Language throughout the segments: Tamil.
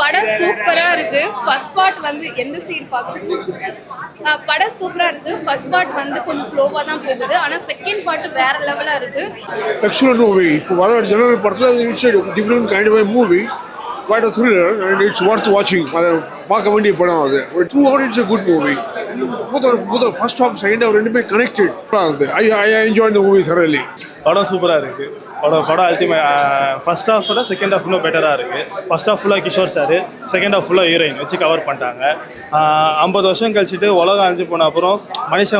படம் சூப்பரா இருக்கு. ஃபர்ஸ்ட் பார்ட் வந்து எந்த சீன் பார்க்குறது படம் சூப்பரா இருக்கு. ஃபர்ஸ்ட் பார்ட் வந்து கொஞ்சம் ஸ்லோவா தான் போகுது. ஆனா செகண்ட் பார்ட் வேற லெவலா இருக்கு. Excellent movie. இப்போ வர ஜனரல் படத்தில் it's different kind of movie. Quite a thriller and it's worth watching. அதை பார்க்க வேண்டிய படம் அது. Throughout it's a good movie. Both first half second half ரெண்டுமே connected. I enjoyed the movie thoroughly. படம் சூப்பராக இருக்குது. படம் அல்டிமேட். ஃபர்ஸ்ட் ஹாஃபோட செகண்ட் ஹாஃப் இன்னும் பெட்டராக இருக்குது. ஃபர்ஸ்ட் ஹாஃப் ஃபுல்லாக கிஷோர் சார், செகண்ட் ஹாஃப் ஃபுல்லாக ஹீரோயின் வச்சு கவர் பண்ணிட்டாங்க. 50 வருஷம் கழிச்சிட்டு உலகம் அழிஞ்சு போன அப்புறம்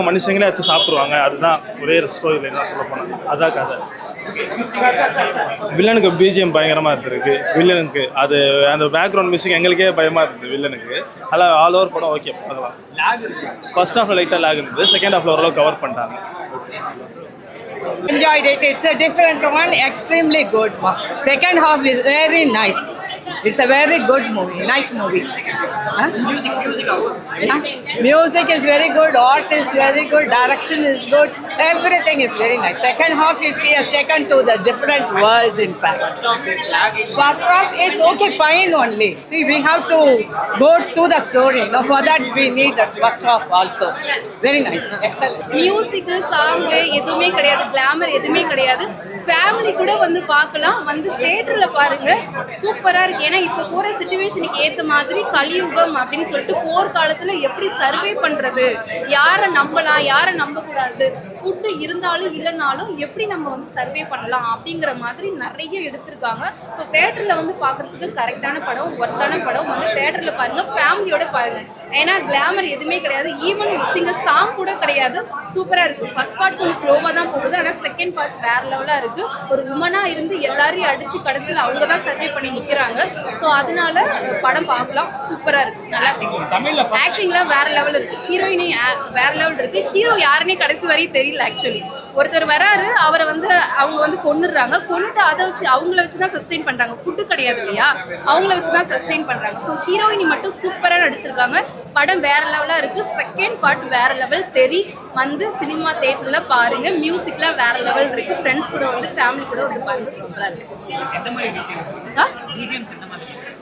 மனுஷங்களே வச்சு சாப்பிடுவாங்க. அதுதான் ஒரே ஸ்டோரி லைன் தான் சொல்ல போனாங்க. அதான் கதை. வில்லனுக்கு பிஜிஎம் பயங்கரமாக இருந்திருக்கு. வில்லனுக்கு அது அந்த பேக்ரவுண்ட் மியூசிக் எங்களுக்கே பயமாக இருந்தது வில்லனுக்கு. அதில் ஆல் ஓவர் படம் ஓகே பார்க்கலாம். ஃபர்ஸ்ட் ஹாஃபில் லைட்டாக லேக் இருந்தது. செகண்ட் ஹாஃபில் ஓரளவு கவர் பண்ணிட்டாங்க. Enjoyed it. It's a different one, extremely good. Second half is very nice. It's a very good movie, nice movie. Huh? Music is very good, art is very good, direction is good, everything is very nice. Second half is he has taken to the different world in fact. First half it's okay, fine only. See, we have to go to the story. Now for that we need that first half also. Very nice, excellent. Music, song எதுவுமே கிடையாது, கிளாமர் எதுவுமே கிடையாது. ஃபேமிலி கூட வந்து பார்க்கலாம். வந்து தியேட்டரில் பாருங்க, சூப்பராக இருக்கு. ஏன்னா இப்போ போகிற சிச்சுவேஷனுக்கு ஏற்ற மாதிரி கலியுகம் அப்படின்னு சொல்லிட்டு போர்க்காலத்தில் எப்படி சர்வே பண்ணுறது, யாரை நம்பலாம் யாரை நம்பக்கூடாது, ஃபுட்டு இருந்தாலும் இல்லைனாலும் எப்படி நம்ம வந்து சர்வே பண்ணலாம் அப்படிங்கிற மாதிரி நிறைய எடுத்திருக்காங்க. ஸோ தேட்டரில் வந்து பார்க்குறதுக்கு கரெக்டான படம், ஒர்த்தான படம். வந்து தேட்டரில் பாருங்கள், ஃபேமிலியோட பாருங்கள். ஏன்னா கிளாமர் எதுவுமே கிடையாது, ஈவன் சிங்கிள் சாங் கூட கிடையாது. சூப்பராக இருக்குது. ஃபர்ஸ்ட் பார்ட் கொஞ்சம் ஸ்லோவாக தான் போகுது, ஆனால் செகண்ட் பார்ட் வேறு லெவலாக இருக்குது. ஒரு உமனாக இருந்து எல்லாரையும் அடித்து கடைசியில் அவங்க தான் சர்வே பண்ணி நிற்கிறாங்க. ஸோ அதனால படம் பார்க்கலாம், சூப்பராக இருக்குது, நல்லா இருக்கு. ஆக்டிங்லாம் வேற லெவல் இருக்குது, ஹீரோயினே வேற லெவல் இருக்குது. ஹீரோ யாருன்னே கடைசி வரையும் தெரியல. ஆக்சுவலி ஒருத்தர் வராரு, அவரை வந்து அவங்க வந்து கொன்னுட்டு அதை வச்சு அவங்கள வச்சு தான் சஸ்டெயின் பண்ணுறாங்க. ஃபுட்டு கிடையாது இல்லையா, அவங்கள வச்சு தான் சஸ்டெயின் பண்ணுறாங்க. ஸோ ஹீரோயினி மட்டும் சூப்பராக நடிச்சிருக்காங்க. படம் வேற லெவலாக இருக்குது. செகண்ட் பார்ட் வேற லெவல். வந்து சினிமா தேட்டரில் பாருங்க. மியூசிக்லாம் வேற லெவல் இருக்குது. ஃப்ரெண்ட்ஸ் கூட வந்து ஃபேமிலி கூட வந்து பாருங்க, சூப்பராக இருக்குது.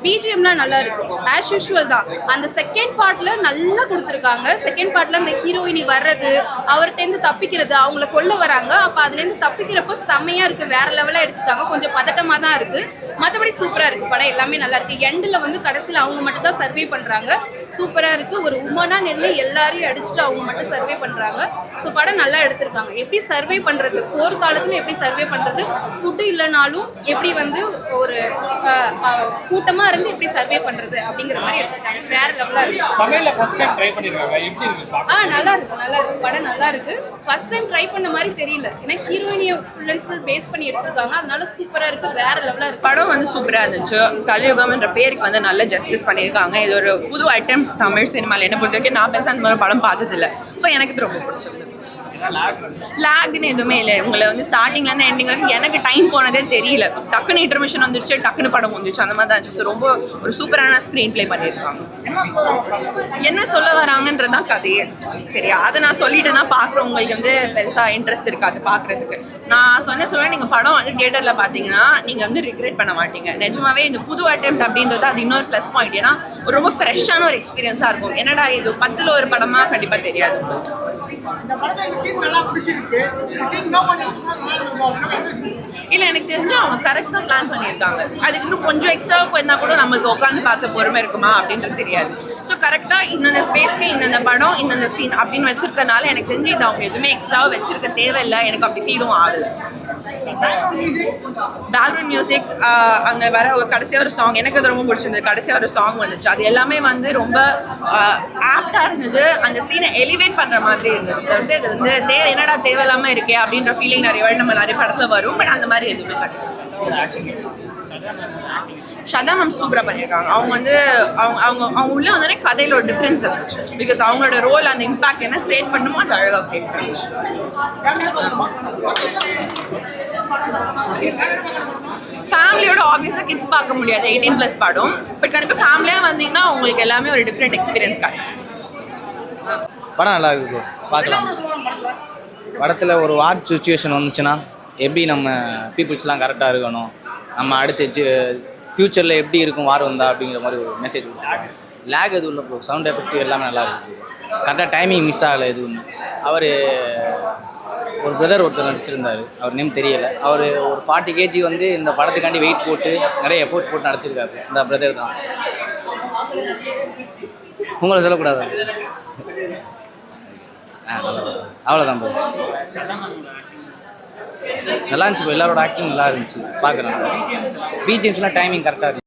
பிஜிஎம்லாம் நல்லா இருக்கும், ஆஸ் யூஷுவல் தான். அந்த செகண்ட் பார்ட்ல நல்லா கொடுத்துருக்காங்க. செகண்ட் பார்ட்ல அந்த ஹீரோயினி வர்றது, அவர்கிட்டேருந்து தப்பிக்கிறது, அவங்கள கொல்ல வராங்க. அப்போ அதுலேருந்து தப்பிக்கிறப்போ செம்மையாக இருக்குது, வேற லெவலாக எடுத்துட்டாங்க. கொஞ்சம் பதட்டமாக தான் இருக்குது, மற்றபடி சூப்பராக இருக்குது. படம் எல்லாமே நல்லா இருக்குது. எண்டில் வந்து கடைசியில் அவங்க மட்டும் தான் சர்வே பண்ணுறாங்க. சூப்பராக இருக்குது. ஒரு உமனாக நின்று எல்லாரையும் அடிச்சுட்டு அவங்க மட்டும் சர்வே பண்ணுறாங்க. ஸோ படம் நல்லா எடுத்திருக்காங்க. எப்படி சர்வே பண்ணுறது, போர்க்காலத்தில் எப்படி சர்வே பண்ணுறது, ஃபுட்டு இல்லைனாலும் எப்படி வந்து ஒரு கூட்டமாக இருந்து எப்படி சர்வே பண்றது அப்படிங்கிற மாதிரி எடுத்துட்டாங்க. வேற லெவலா இருக்கு. தமிழ்ல ஃபர்ஸ்ட் டைம் ட்ரை பண்ணிருக்காங்க, எப்படி இருக்கு? நல்லா இருக்கு. படம் நல்லா இருக்கு. ஃபர்ஸ்ட் டைம் ட்ரை பண்ண மாதிரி தெரியல, ஏன்னா ஹீரோயினியை ஃபுல் அண்ட் ஃபுல் பேஸ் பண்ணி எடுத்திருக்காங்க. அதனால சூப்பரா இருக்கு, வேற லெவலா இருக்கு. படம் வந்து சூப்பரா இருந்துச்சு. கலியுகம் என்ற பேருக்கு வந்து நல்ல ஜஸ்டிஸ் பண்ணியிருக்காங்க. இது ஒரு புது அட்டெம்ப்ட் தமிழ் சினிமாவில். என்ன பொறுத்த வரைக்கும் நான் பெருசாக அந்த மாதிரி படம் பார்த்ததில்லை. ஸோ எனக்கு இது ரொம்ப பிடிச்சிருந்தது. லாக்னு எதுவுமே இல்லை. உங்களை வந்து ஸ்டார்டிங்லேருந்து எண்டிங் வரைக்கும் எனக்கு டைம் போனதே தெரியல. டக்குன்னு இன்டர்மிஷன் வந்துருச்சு, டக்குன்னு படம் வந்துச்சு, அந்த மாதிரி தான் இருந்துச்சு. ஸோ ரொம்ப ஒரு சூப்பரான ஸ்க்ரீன் ப்ளே பண்ணியிருக்காங்க. என்ன சொல்ல வராங்கன்றதான் கதையே. சரியா, அதை நான் சொல்லிட்டேன்னா பார்க்குறவங்களுக்கு வந்து பெருசாக இன்ட்ரெஸ்ட் இருக்காது பார்க்குறதுக்கு. நான் சொல்ல நீங்கள் படம் வந்து தியேட்டரில் பார்த்தீங்கன்னா நீங்கள் வந்து ரிக்ரெட் பண்ண மாட்டீங்க. நிஜமாவே இந்த புது அட்டெம்ப்ட் அப்படின்றது அது இன்னொரு ப்ளஸ் பாயிண்ட். ஏன்னா ரொம்ப ஃப்ரெஷ்ஷான ஒரு எக்ஸ்பீரியன்ஸாக இருக்கும். என்னடா இது 10ல் ஒரு படமாக கண்டிப்பாக தெரியாது. இல்லை, எனக்கு தெரிஞ்சு அவங்க கரெக்டாக பிளான் பண்ணியிருக்காங்க. அதுக்கு இன்னும் கொஞ்சம் எக்ஸ்ட்ராவாக போயிருந்தா கூட நம்மளுக்கு உட்காந்து பார்க்க பொறுமை இருக்குமா அப்படின்றது தெரியாது. ஸோ கரெக்டாக இந்தந்த ஸ்பேஸ்க்கு இந்தந்த படம் இந்தந்த சீன் அப்படின்னு வச்சிருக்கனால எனக்கு தெரிஞ்சு இது அவங்க எதுவுமே எக்ஸ்ட்ராவாக வச்சிருக்க தேவையில்லை. எனக்கு அப்படி ஃபீலும் ஆகுது. பேக்ரவுண்ட் மியூசிக், அங்கே வர ஒரு கடைசியாக ஒரு சாங் எனக்கு அது ரொம்ப பிடிச்சிருந்தது. கடைசியாக ஒரு சாங் வந்துச்சு, அது எல்லாமே வந்து ரொம்ப ஆப்டாக இருந்தது. அந்த சீனை எலிவேட் பண்ணுற மாதிரி இருந்தது. வந்து இது வந்து என்னடா தேவையில்லாமல் இருக்கே அப்படின்ற ஃபீலிங் நிறைய படத்தில் வரும். பட் அந்த மாதிரி எதுவுமே கிடையாது. ஷதா மேம் சூப்பராக பண்ணியிருக்காங்க. அவங்க வந்து அவங்க உள்ளே வந்தோடனே கதையில் ஒரு டிஃப்ரென்ஸ் இருந்துச்சு. பிகாஸ் அவங்களோட ரோல் அந்த இம்பாக்ட் என்ன கிரியேட் பண்ணுமோ அது அழகாக கிரியேட் பண்ணுச்சு. ஃபேமிலியோட ஆப்வியஸாக கிட்ஸ் பார்க்க முடியாது, 18+ படம். பட் கண்டிப்பாக ஃபேமிலியாக வந்தீங்கன்னா உங்களுக்கு எல்லாமே ஒரு டிஃப்ரெண்ட் எக்ஸ்பீரியன்ஸ் கிடைக்கும். படம் நல்லா இருக்கு, பார்க்கலாம். படத்தில் ஒரு வார் சுச்சுவேஷன் வந்துச்சுன்னா எப்படி நம்ம பீப்புள்ஸ்லாம் கரெக்டாக இருக்கணும், நம்ம அடுத்து ஃப்யூச்சரில் எப்படி இருக்கும் வார் வந்தா அப்படிங்கிற மாதிரி ஒரு மெசேஜ் கொடுத்தாங்க. லேக் எதுவும் இல்லை ப்ரோ, சவுண்ட் எஃபெக்ட் எல்லாமே நல்லா இருக்குது. கரெக்டாக டைமிங் மிஸ் ஆகலை எதுவும். அவர் ஒரு பிரதர் ஒருத்தர் நடிச்சிருந்தார், அவர் நேம் தெரியலை. அவர் ஒரு 40 kg வந்து இந்த படத்துக்காண்டி வெயிட் போட்டு நிறைய எஃபோர்ட் போட்டு நடிச்சிருக்காரு. இந்த பிரதர் தான். உங்களை சொல்லக்கூடாது. அவ்வளோதான் ப்ரோ. நல்லா இருந்துச்சு ப்ரோ, எல்லாரோட ஆக்டிங் நல்லா இருந்துச்சு பார்க்குறேன். பிஜிஎம்ஸ்லாம் டைமிங் கரெக்டாக இருந்துச்சு.